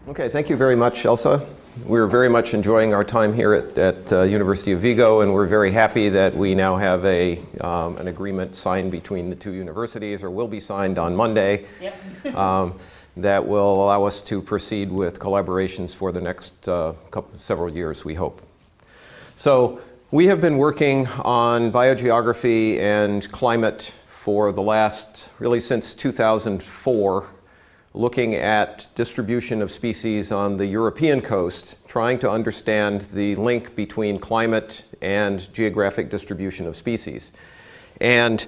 Okay, thank you very much, Elsa. We're very much enjoying our time here at University of Vigo, and we're very happy that we now have an agreement signed between the two universities, or will be signed on Monday, that will allow us to proceed with collaborations for the next several years, we hope. So we have been working on biogeography and climate for the last, really since 2004, looking at distribution of species on the European coast, trying to understand the link between climate and geographic distribution of species. And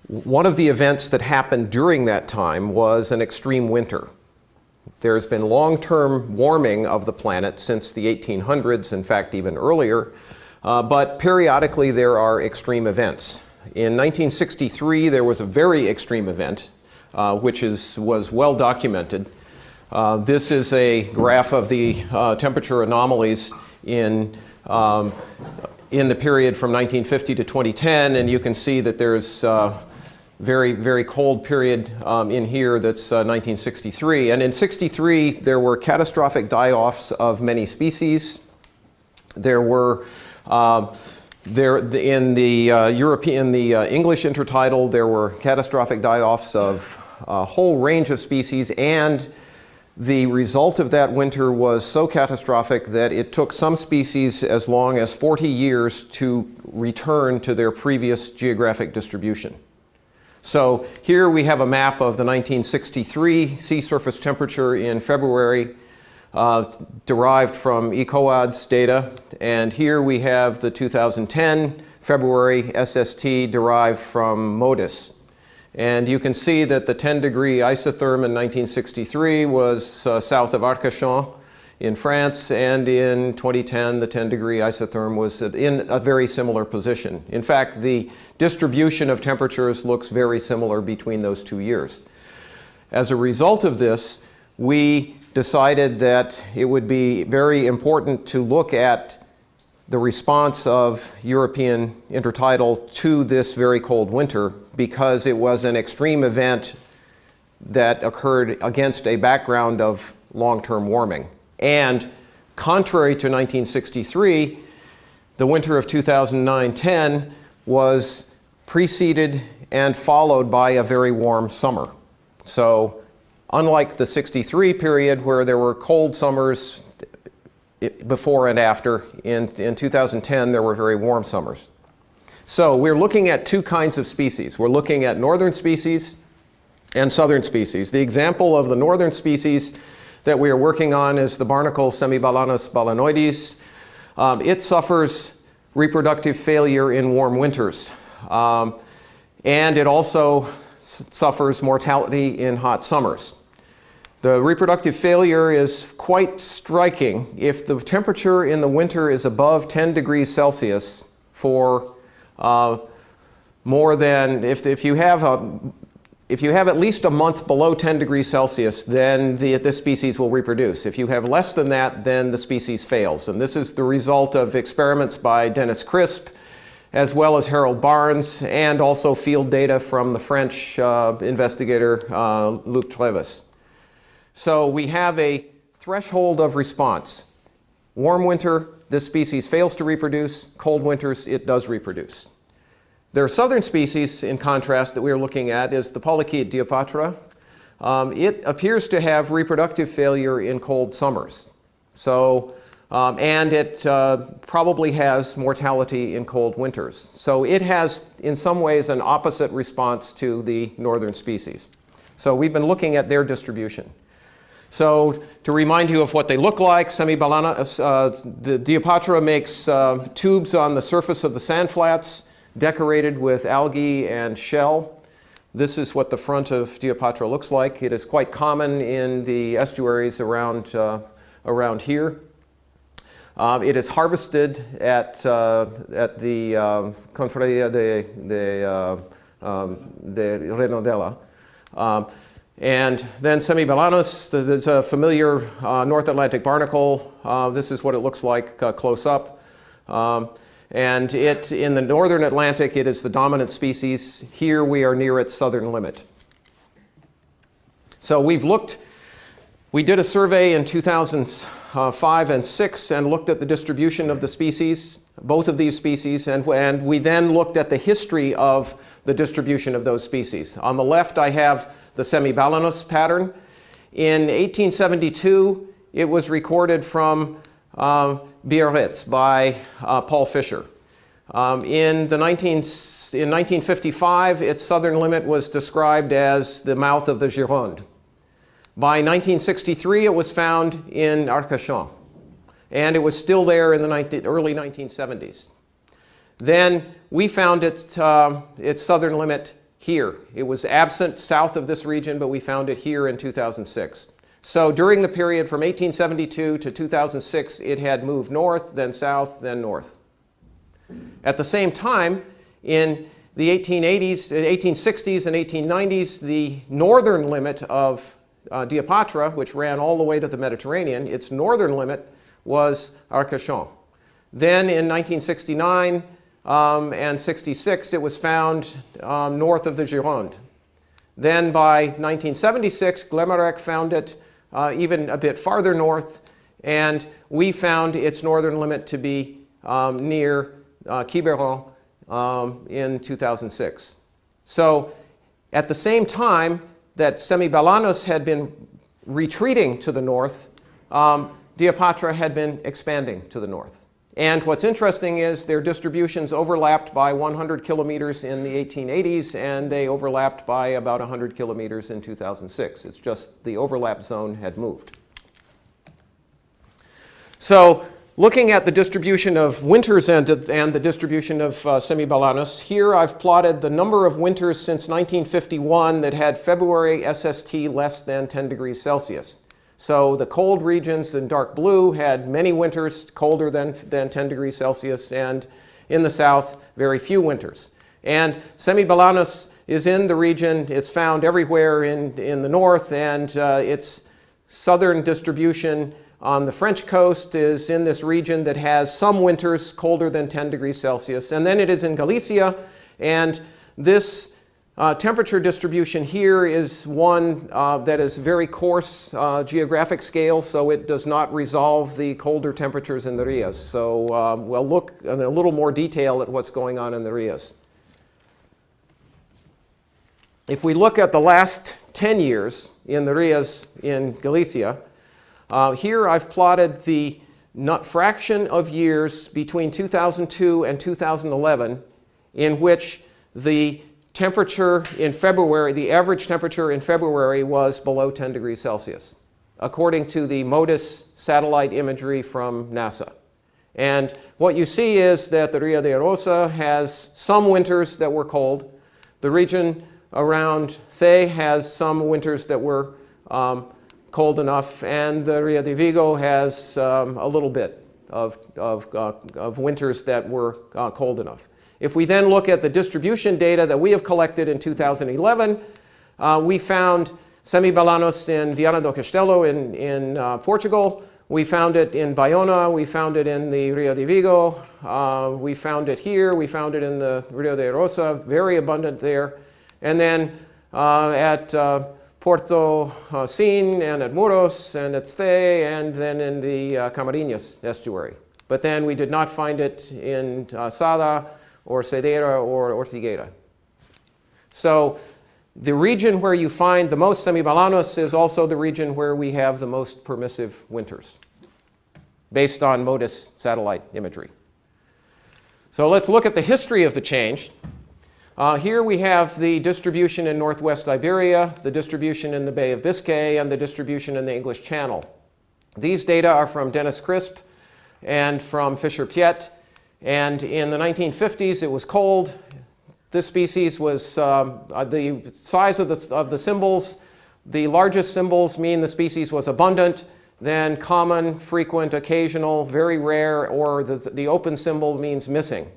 one of the events that happened during that time was an extreme winter. There's been long-term warming of the planet since the 1800s, in fact, even earlier, but periodically there are extreme events. In 1963, there was a very extreme event, which was well documented. This is a graph of the temperature anomalies in the period from 1950 to 2010, and you can see that there's very, very cold period in here that's 1963. And in 63, there were catastrophic die-offs of many species. There were in the English intertidal, there were catastrophic die-offs of a whole range of species, and the result of that winter was so catastrophic that it took some species as long as 40 years to return to their previous geographic distribution. So here we have a map of the 1963 sea surface temperature in February, derived from ECOWAD's data, and here we have the 2010 February SST derived from MODIS. And you can see that the 10-degree isotherm in 1963 was south of Arcachon in France, and in 2010 the 10-degree isotherm was in a very similar position. In fact, the distribution of temperatures looks very similar between those 2 years. As a result of this, we decided that it would be very important to look at the response of European intertidal to this very cold winter, because it was an extreme event that occurred against a background of long-term warming. And contrary to 1963, the winter of 2009-10 was preceded and followed by a very warm summer. So unlike the 63 period where there were cold summers before and after, in 2010 there were very warm summers. So we're looking at two kinds of species. We're looking at northern species and southern species. The example of the northern species that we are working on is the barnacle Semibalanus balanoides. It suffers reproductive failure in warm winters. And it also suffers mortality in hot summers. The reproductive failure is quite striking. If the temperature in the winter is above 10 degrees Celsius for more than, if you have at least a month below 10 degrees Celsius, then this species will reproduce. If you have less than that, then the species fails. And this is the result of experiments by Dennis Crisp, as well as Harold Barnes, and also field data from the French investigator Luc Treves. So we have a threshold of response. Warm winter, this species fails to reproduce. Cold winters, it does reproduce. There are southern species, in contrast, that we are looking at is the polychaete Diopatra. It appears to have reproductive failure in cold summers. So, and it probably has mortality in cold winters. So it has, in some ways, an opposite response to the northern species. So we've been looking at their distribution. So to remind you of what they look like, Semibalanus, the Diopatra makes tubes on the surface of the sandflats, decorated with algae and shell. This is what the front of Diopatra looks like. It is quite common in the estuaries around here. It is harvested at the Confraria de Renodela. And then Semibalanus, there's a familiar North Atlantic barnacle. This is what it looks like close up. And in the northern Atlantic, it is the dominant species. Here we are near its southern limit. So we've looked We did a survey in 2005 and 6 and looked at the distribution of the species, both of these species, and we then looked at the history of the distribution of those species. On the left, I have the Semibalanus pattern. In 1872, it was recorded from Bivalves by Paul Fisher. In 1955, its southern limit was described as the mouth of the Gironde. By 1963, it was found in Arcachon, and it was still there in the early 1970s. Then we found its southern limit here. It was absent south of this region, but we found it here in 2006. So during the period from 1872 to 2006, it had moved north, then south, then north. At the same time, in the 1860s and 1890s, the northern limit of Diopatra, which ran all the way to the Mediterranean, its northern limit was Arcachon. Then in 1969 and 66, it was found north of the Gironde. Then by 1976, Glemarec found it even a bit farther north, and we found its northern limit to be near Quiberon in 2006. So at the same time that Semibalanus had been retreating to the north, Diopatra had been expanding to the north. And what's interesting is their distributions overlapped by 100 kilometers in the 1880s, and they overlapped by about 100 kilometers in 2006. It's just the overlap zone had moved. So looking at the distribution of winters and the distribution of Semibalanus, here I've plotted the number of winters since 1951 that had February SST less than 10 degrees Celsius. So the cold regions in dark blue had many winters colder than 10 degrees Celsius, and in the south, very few winters. And Semibalanus is in the region, is found everywhere in the north, and its southern distribution on the French coast is in this region that has some winters colder than 10 degrees Celsius. And then it is in Galicia, and this temperature distribution here is one that is very coarse geographic scale, so it does not resolve the colder temperatures in the Rias. So we'll look in a little more detail at what's going on in the Rias. If we look at the last 10 years in the Rias in Galicia, here I've plotted the fraction of years between 2002 and 2011 in which the temperature in February, the average temperature in February was below 10 degrees Celsius, according to the MODIS satellite imagery from NASA. And what you see is that the Rio de Arosa has some winters that were cold. The region around Thay has some winters that were cold enough, and the Rio de Vigo has a little bit of winters that were cold enough. If we then look at the distribution data that we have collected in 2011, we found Semibalanus in Viana do Castelo in Portugal. We found it in Bayona. We found it in the Rio de Vigo. We found it here. We found it in the Rio de Arosa, very abundant there. And then at Porto Sin and at Muros and at Thay, and then in the Camariñas estuary. But then we did not find it in Sada or Cedeira or Ortigueira. So the region where you find the most Semibalanus is also the region where we have the most permissive winters, based on MODIS satellite imagery. So let's look at the history of the change. Here we have the distribution in northwest Iberia, the distribution in the Bay of Biscay, and the distribution in the English Channel. These data are from Dennis Crisp and from Fisher Piet. And in the 1950s, it was cold. This species was the size of the symbols. The largest symbols mean the species was abundant. Then common, frequent, occasional, very rare, or the open symbol means missing.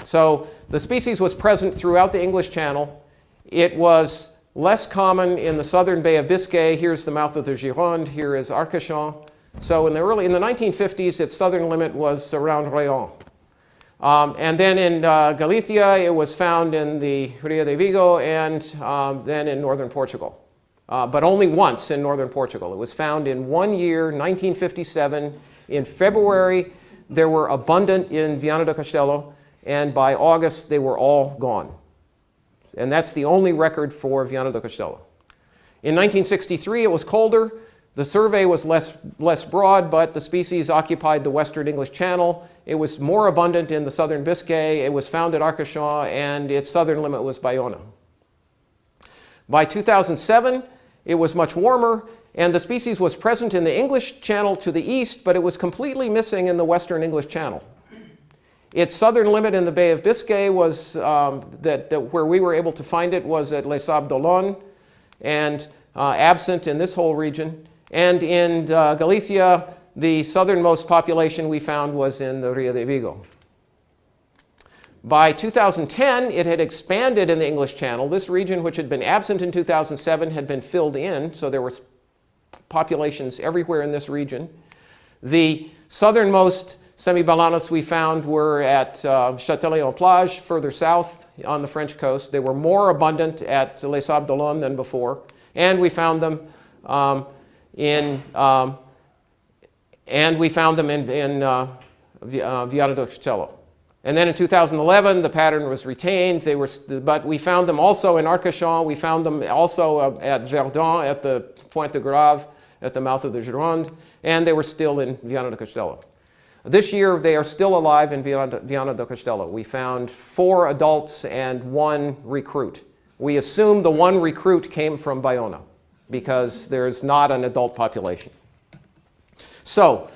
So the species was present throughout the English Channel. It was less common in the southern Bay of Biscay. Here's the mouth of the Gironde. Here is Arcachon. So in the 1950s, its southern limit was around Rayon. And then in Galicia, it was found in the Rio de Vigo and then in northern Portugal. but only once in northern Portugal. It was found in one year, 1957. In February, there were abundant in Viana do Castelo, and by August, they were all gone. And that's the only record for Viana do Castelo. In 1963, it was colder. The survey was less broad, but the species occupied the western English Channel. It was more abundant in the southern Biscay. It was found at Arcachon, and its southern limit was Bayona. By 2007, it was much warmer, and the species was present in the English Channel to the east, but it was completely missing in the western English Channel. Its southern limit in the Bay of Biscay was, where we were able to find it, was at Les Sables d'Olonne, and absent in this whole region. And in Galicia, the southernmost population we found was in the Rio de Vigo. By 2010, it had expanded in the English Channel. This region, which had been absent in 2007, had been filled in, so there were populations everywhere in this region. The southernmost Semibalanus we found were at Châtellerault-Plage, further south on the French coast. They were more abundant at Les Sables d'Olonne than before, and we found them in Viana do Castelo. And then in 2011, the pattern was retained. But we found them also in Arcachon. We found them also at Verdun, at the Pointe de Grave, at the mouth of the Gironde, and they were still in Viana do Castelo. This year, they are still alive in Viana do Castelo. We found 4 adults and 1 recruit. We assume the 1 recruit came from Bayona because there's not an adult population. So,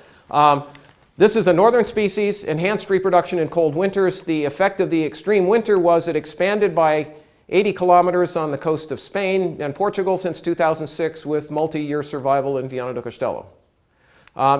this is a northern species, enhanced reproduction in cold winters. The effect of the extreme winter was it expanded by 80 kilometers on the coast of Spain and Portugal since 2006 with multi-year survival in Viana do Castelo.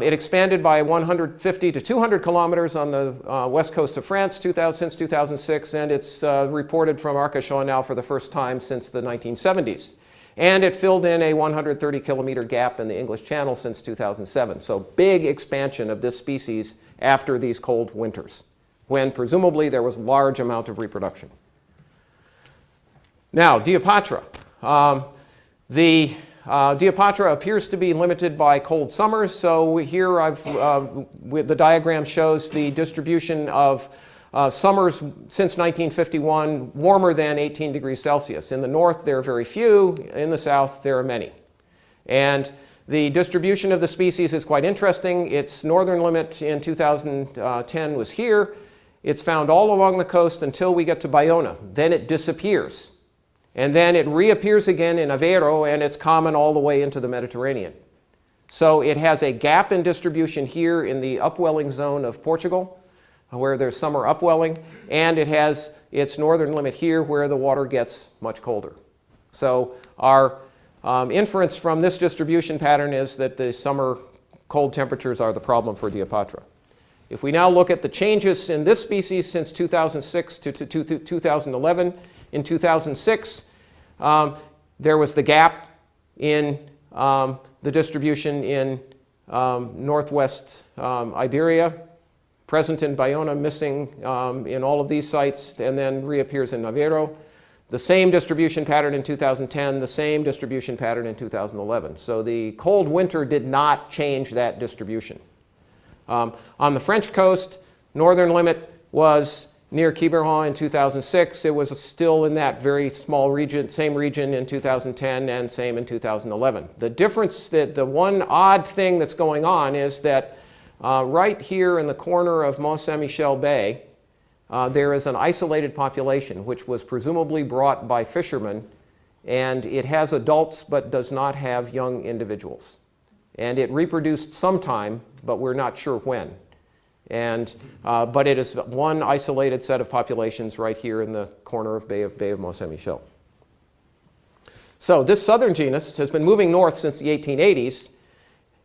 It expanded by 150 to 200 kilometers on the west coast of France since 2006, and it's reported from Arcachon now for the first time since the 1970s. And it filled in a 130 kilometer gap in the English Channel since 2007. So big expansion of this species after these cold winters, when presumably there was a large amount of reproduction. Now, Diopatra. The Diopatra appears to be limited by cold summers. So here the diagram shows the distribution of summers since 1951 warmer than 18 degrees Celsius. In the north, there are very few. In the south, there are many. And the distribution of the species is quite interesting. Its northern limit in 2010 was here. It's found all along the coast until we get to Bayona. Then it disappears. And then it reappears again in Aveiro, and it's common all the way into the Mediterranean. So it has a gap in distribution here in the upwelling zone of Portugal, where there's summer upwelling, and it has its northern limit here where the water gets much colder. So our inference from this distribution pattern is that the summer cold temperatures are the problem for Diopatra. If we now look at the changes in this species since 2006 to 2011, in 2006, there was the gap in the distribution in northwest Iberia, present in Bayona, missing in all of these sites, and then reappears in Aveiro. The same distribution pattern in 2010, the same distribution pattern in 2011. So the cold winter did not change that distribution. On the French coast, northern limit was near Quiberon in 2006. It was still in that very small region, same region in 2010 and same in 2011. The difference, the one odd thing that's going on is that right here in the corner of Mont Saint-Michel Bay, there is an isolated population which was presumably brought by fishermen, and it has adults but does not have young individuals. And it reproduced sometime, but we're not sure when. And, but it is one isolated set of populations right here in the corner of Bay of Mont Saint-Michel. So this southern genus has been moving north since the 1880s.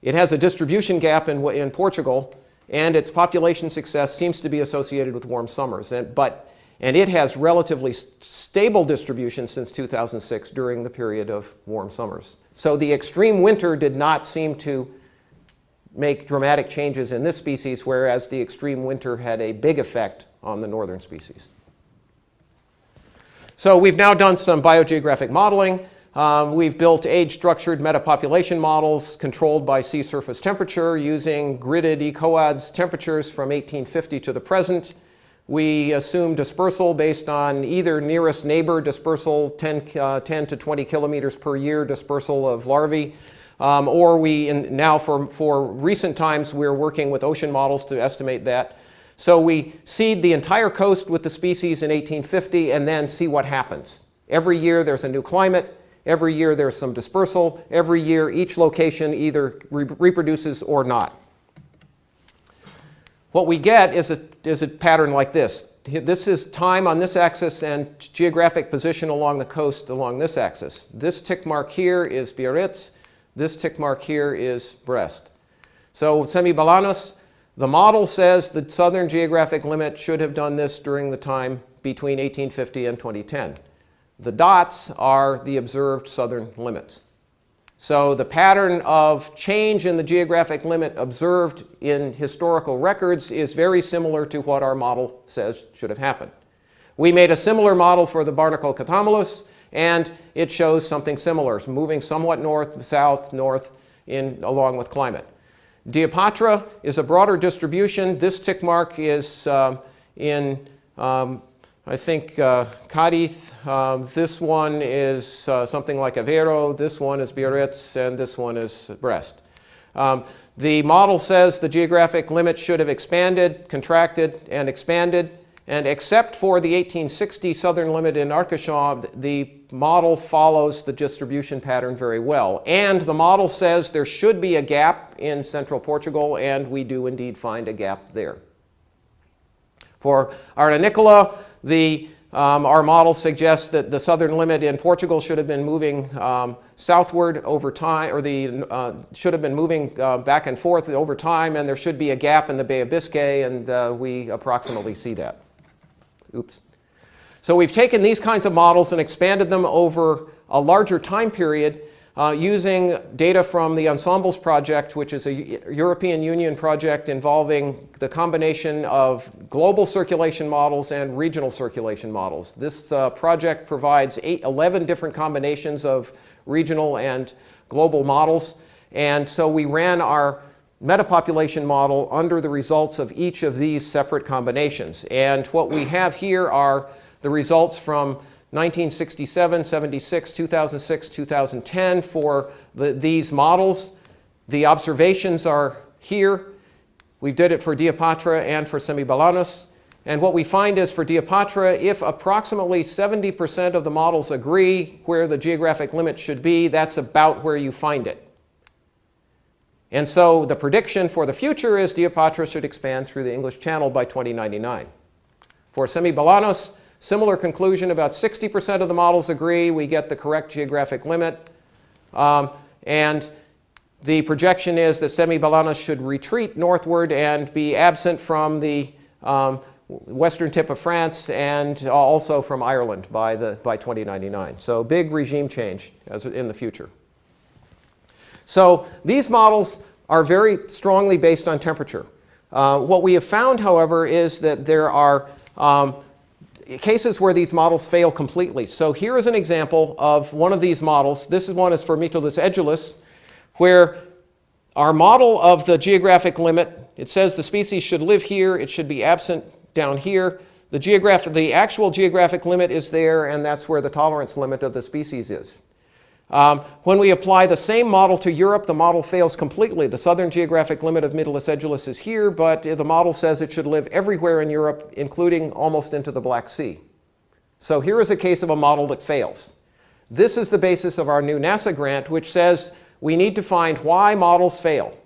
It has a distribution gap in Portugal, and its population success seems to be associated with warm summers. And it has relatively stable distribution since 2006 during the period of warm summers. So the extreme winter did not seem to make dramatic changes in this species, whereas the extreme winter had a big effect on the northern species. So we've now done some biogeographic modeling. We've built age-structured metapopulation models controlled by sea surface temperature using gridded ecoads temperatures from 1850 to the present. We assume dispersal based on either nearest neighbor dispersal, 10 to 20 kilometers per year dispersal of larvae, or now for recent times we're working with ocean models to estimate that. So we seed the entire coast with the species in 1850 and then see what happens. Every year there's a new climate. Every year there's some dispersal. Every year each location either reproduces or not. What we get is a pattern like this. This is time on this axis and geographic position along the coast along this axis. This tick mark here is Biarritz. This tick mark here is Brest. So Semibalanus, the model says the southern geographic limit should have done this during the time between 1850 and 2010. The dots are the observed southern limits. So the pattern of change in the geographic limit observed in historical records is very similar to what our model says should have happened. We made a similar model for the barnacle Cathomalus, and it shows something similar, moving somewhat north, south, north along with climate. Diopatra is a broader distribution. This tick mark is I think Cadiz. This one is something like Aveiro. This one is Biarritz, and this one is Brest. The model says the geographic limit should have expanded, contracted, and expanded. And except for the 1860 southern limit in Arcachon, the model follows the distribution pattern very well. And the model says there should be a gap in central Portugal, and we do indeed find a gap there. For Aranicola, our model suggests that the southern limit in Portugal should have been moving southward over time, or should have been moving back and forth over time, and there should be a gap in the Bay of Biscay, and we approximately see that. Oops. So we've taken these kinds of models and expanded them over a larger time period using data from the Ensembles project, which is a European Union project involving the combination of global circulation models and regional circulation models. This project provides 11 different combinations of regional and global models. And so we ran our metapopulation model under the results of each of these separate combinations. And what we have here are the results from 1967, 76, 2006, 2010 for these models. The observations are here. We did it for Diopatra and for Semibalanus. And what we find is for Diopatra, if approximately 70% of the models agree where the geographic limit should be, that's about where you find it. And so the prediction for the future is Diopatra should expand through the English Channel by 2099. For Semibalanus, similar conclusion, about 60% of the models agree we get the correct geographic limit. And the projection is that Semibalanus should retreat northward and be absent from the western tip of France and also from Ireland by 2099. So big regime change in the future. So these models are very strongly based on temperature. What we have found, however, is that there are cases where these models fail completely. So here is an example of one of these models. This one is for Mytilus edulis, where our model of the geographic limit, it says the species should live here, it should be absent down here. The actual geographic limit is there, and that's where the tolerance limit of the species is. When we apply the same model to Europe, the model fails completely. The southern geographic limit of Mytilus edulis is here, but the model says it should live everywhere in Europe, including almost into the Black Sea. So here is a case of a model that fails. This is the basis of our new NASA grant, which says we need to find why models fail.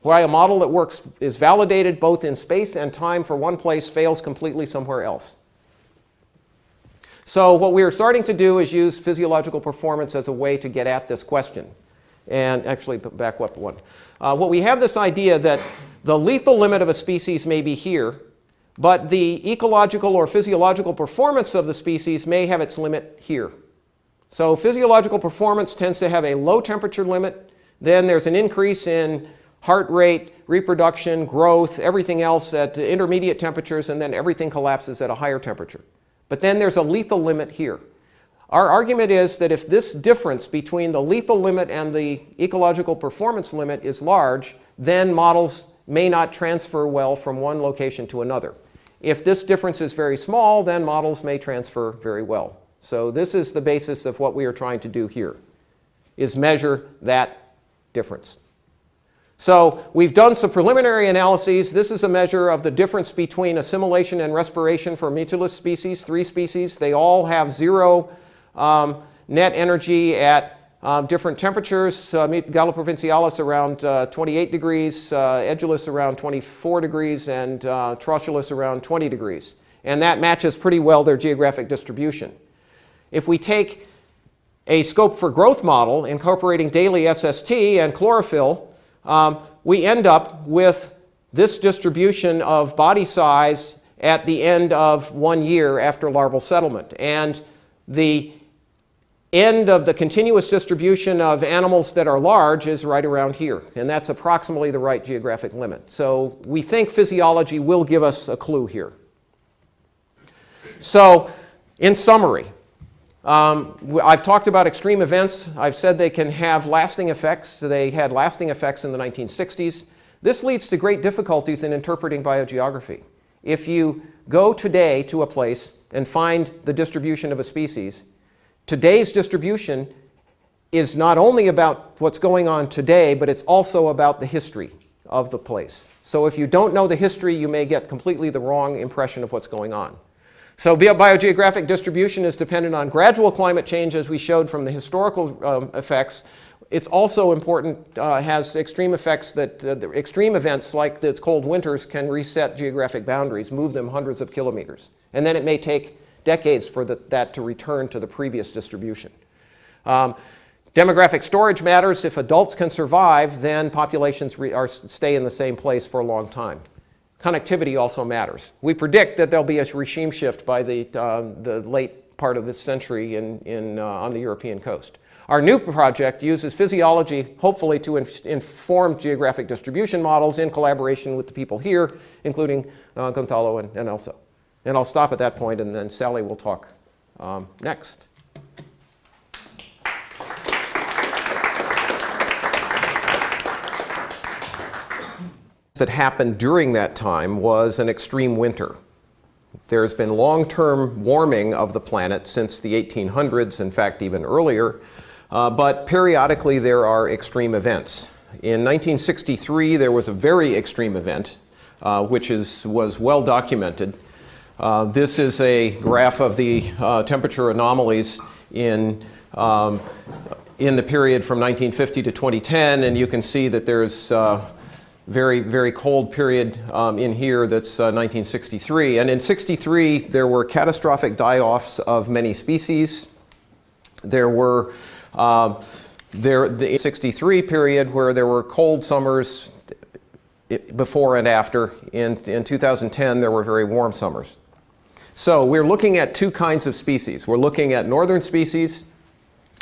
Why a model that works, is validated both in space and time for one place, fails completely somewhere else. So what we are starting to do is use physiological performance as a way to get at this question. And actually, back up one. What we have this idea that the lethal limit of a species may be here, but the ecological or physiological performance of the species may have its limit here. So physiological performance tends to have a low temperature limit. Then there's an increase in heart rate, reproduction, growth, everything else at intermediate temperatures, and then everything collapses at a higher temperature. But then there's a lethal limit here. Our argument is that if this difference between the lethal limit and the ecological performance limit is large, then models may not transfer well from one location to another. If this difference is very small, then models may transfer very well. So this is the basis of what we are trying to do here, is measure that difference. So we've done some preliminary analyses. This is a measure of the difference between assimilation and respiration for mutulus species, 3 species. They all have 0 net energy at different temperatures. Galliprovincialis around 28 degrees, Edulis around 24 degrees, and Trochilus around 20 degrees. And that matches pretty well their geographic distribution. If we take a scope for growth model incorporating daily SST and chlorophyll, we end up with this distribution of body size at the end of 1 year after larval settlement. And the end of the continuous distribution of animals that are large is right around here. And that's approximately the right geographic limit. So we think physiology will give us a clue here. So in summary, I've talked about extreme events. I've said they can have lasting effects. They had lasting effects in the 1960s. This leads to great difficulties in interpreting biogeography. If you go today to a place and find the distribution of a species, today's distribution is not only about what's going on today, but it's also about the history of the place. So if you don't know the history, you may get completely the wrong impression of what's going on. So biogeographic distribution is dependent on gradual climate change, as we showed from the historical effects. It's also important, has extreme effects that extreme events like the cold winters can reset geographic boundaries, move them hundreds of kilometers. And then it may take decades for that to return to the previous distribution. Demographic storage matters. If adults can survive, then populations stay in the same place for a long time. Connectivity also matters. We predict that there'll be a regime shift by the late part of this century on the European coast. Our new project uses physiology, hopefully, to inform geographic distribution models in collaboration with the people here, including Gonzalo and Elsa. And I'll stop at that point, and then Sally will talk next. That happened during that time was an extreme winter. There's been long-term warming of the planet since the 1800s, in fact, even earlier, but periodically there are extreme events. In 1963, there was a very extreme event, which was well documented. This is a graph of the temperature anomalies in the period from 1950 to 2010, and you can see that there's very, very cold period in here that's 1963. And in 63, there were catastrophic die-offs of many species. There were the 63 period where there were cold summers before and after. In 2010, there were very warm summers. So we're looking at 2 kinds of species. We're looking at northern species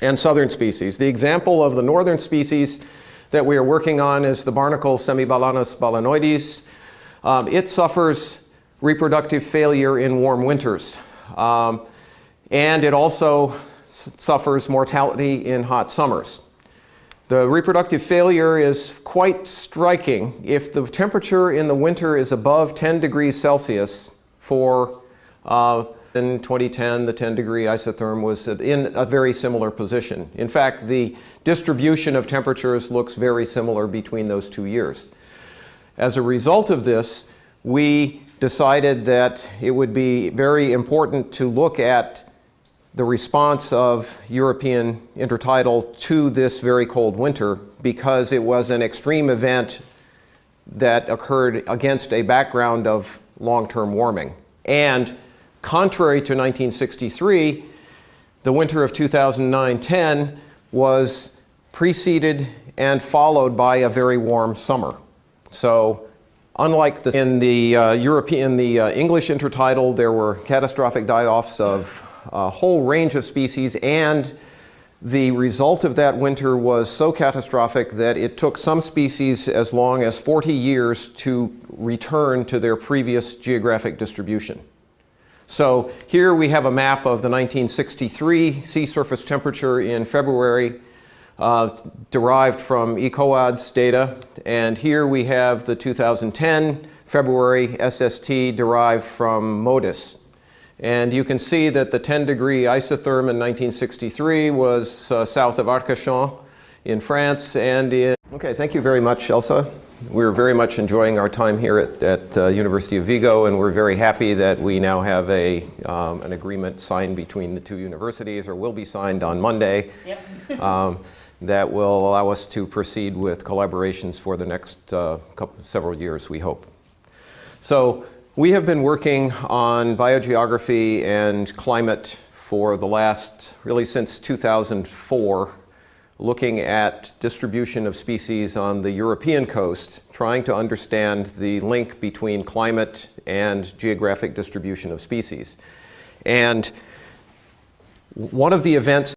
and southern species. The example of the northern species that we are working on is the barnacle Semibalanus balanoides. It suffers reproductive failure in warm winters. And it also suffers mortality in hot summers. The reproductive failure is quite striking. If the temperature in the winter is above 10 degrees Celsius for in 2010, the 10-degree isotherm was in a very similar position. In fact, the distribution of temperatures looks very similar between those 2 years. As a result of this, we decided that it would be very important to look at the response of European intertidal to this very cold winter, because it was an extreme event that occurred against a background of long-term warming. And contrary to 1963, the winter of 2009-10 was preceded and followed by a very warm summer. So unlike in the English intertidal, there were catastrophic die-offs of a whole range of species, and the result of that winter was so catastrophic that it took some species as long as 40 years to return to their previous geographic distribution. So here we have a map of the 1963 sea surface temperature in February, derived from ECOWAD's data. And here we have the 2010 February SST derived from MODIS. And you can see that the 10-degree isotherm in 1963 was south of Arcachon in France. Okay, thank you very much, Elsa. We're very much enjoying our time here at University of Vigo, and we're very happy that we now have an agreement signed between the two universities, or will be signed on Monday. Yep. That will allow us to proceed with collaborations for the next several years, we hope. So we have been working on biogeography and climate for the last, really since 2004, looking at distribution of species on the European coast, trying to understand the link between climate and geographic distribution of species. And one of the events